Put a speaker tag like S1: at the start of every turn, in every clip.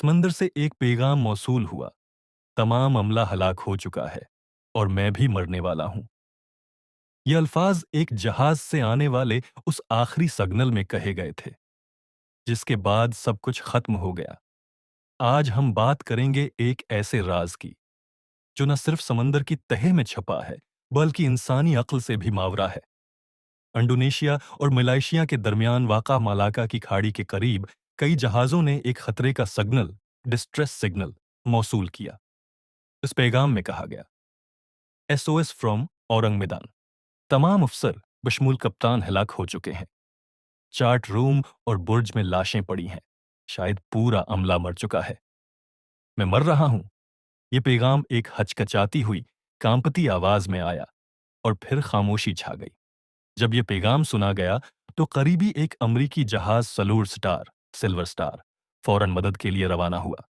S1: समंदर से एक पैगाम मौसूल हुआ। तमाम अमला हलाक हो चुका है और मैं भी मरने वाला हूं। ये अल्फाज एक जहाज से आने वाले उस आखिरी सिग्नल में कहे गए थे, जिसके बाद सब कुछ खत्म हो गया। आज हम बात करेंगे एक ऐसे राज की जो न सिर्फ समंदर की तह में छपा है, बल्कि इंसानी अक्ल से भी मावरा है। इंडोनेशिया और मलेशिया के दरमियान वाक़ा मलाका की खाड़ी के करीब कई जहाज़ों ने एक खतरे का सिग्नल, डिस्ट्रेस सिग्नल, मौसूल किया। इस पैगाम में कहा गया, एसओएस फ्रॉम औरंग मैदान। तमाम अफसर बशमूल कप्तान हलाक हो चुके हैं। चार्ट रूम और बुर्ज में लाशें पड़ी हैं। शायद पूरा अमला मर चुका है। मैं मर रहा हूं। ये पैगाम एक हचकचाती हुई, कांपती आवाज में आया और फिर खामोशी छा गई। जब यह पैगाम सुना गया तो करीबी एक अमरीकी जहाज सलूर स्टार, सिल्वर स्टार, फौरन मदद के लिए रवाना हुआ।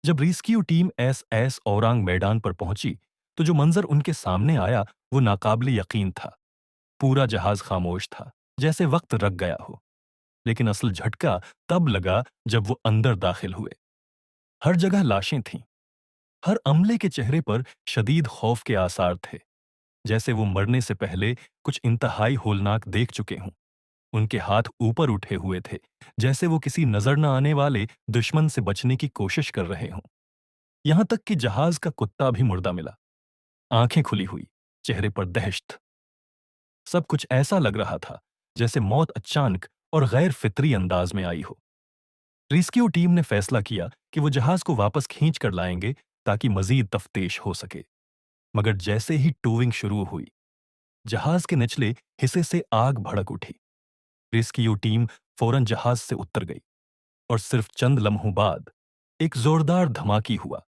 S1: जब रेस्क्यू टीम एसएस औरांग मैदान पर पहुंची तो जो मंजर उनके सामने आया वो नाकाबिले यकीन था। पूरा जहाज खामोश था, जैसे वक्त रक गया हो। लेकिन असल झटका तब लगा जब वो अंदर दाखिल हुए। हर जगह लाशें थीं। हर अमले के चेहरे पर शदीद खौफ के आसार थे, जैसे वो मरने से पहले कुछ इंतहाई होलनाक देख चुके हों। उनके हाथ ऊपर उठे हुए थे, जैसे वो किसी नजर न आने वाले दुश्मन से बचने की कोशिश कर रहे हों। यहां तक कि जहाज का कुत्ता भी मुर्दा मिला, आंखें खुली हुई, चेहरे पर दहशत। सब कुछ ऐसा लग रहा था जैसे मौत अचानक और गैर फितरी अंदाज में आई हो। रेस्क्यू टीम ने फैसला किया कि वो जहाज को वापस खींच कर लाएंगे ताकि मजीद तफ्तीश हो सके। मगर जैसे ही टोविंग शुरू हुई, जहाज के निचले हिस्से से आग भड़क उठी। रेस्क्यू टीम फौरन जहाज से उतर गई और सिर्फ चंद लम्हों बाद एक जोरदार धमाकी हुआ।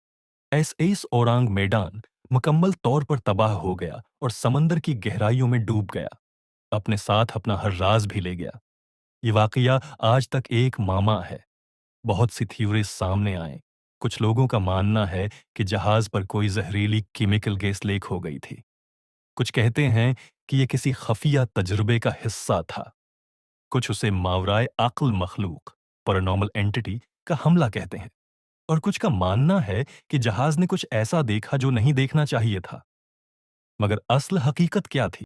S1: एसएस औरांग मैदान मुकम्मल तौर पर तबाह हो गया और समंदर की गहराइयों में डूब गया। अपने साथ अपना हर राज भी ले गया। ये वाकया आज तक एक मामा है। बहुत सी थ्योरीज सामने आए। कुछ लोगों का मानना है कि जहाज पर कोई जहरीली केमिकल गैस लीक हो गई थी। कुछ कहते हैं कि यह किसी खफिया तजुर्बे का हिस्सा था। कुछ उसे मावराए अक्ल मखलूक, पैरानॉर्मल एंटिटी का हमला कहते हैं। और कुछ का मानना है कि जहाज ने कुछ ऐसा देखा जो नहीं देखना चाहिए था। मगर असल हकीकत क्या थी,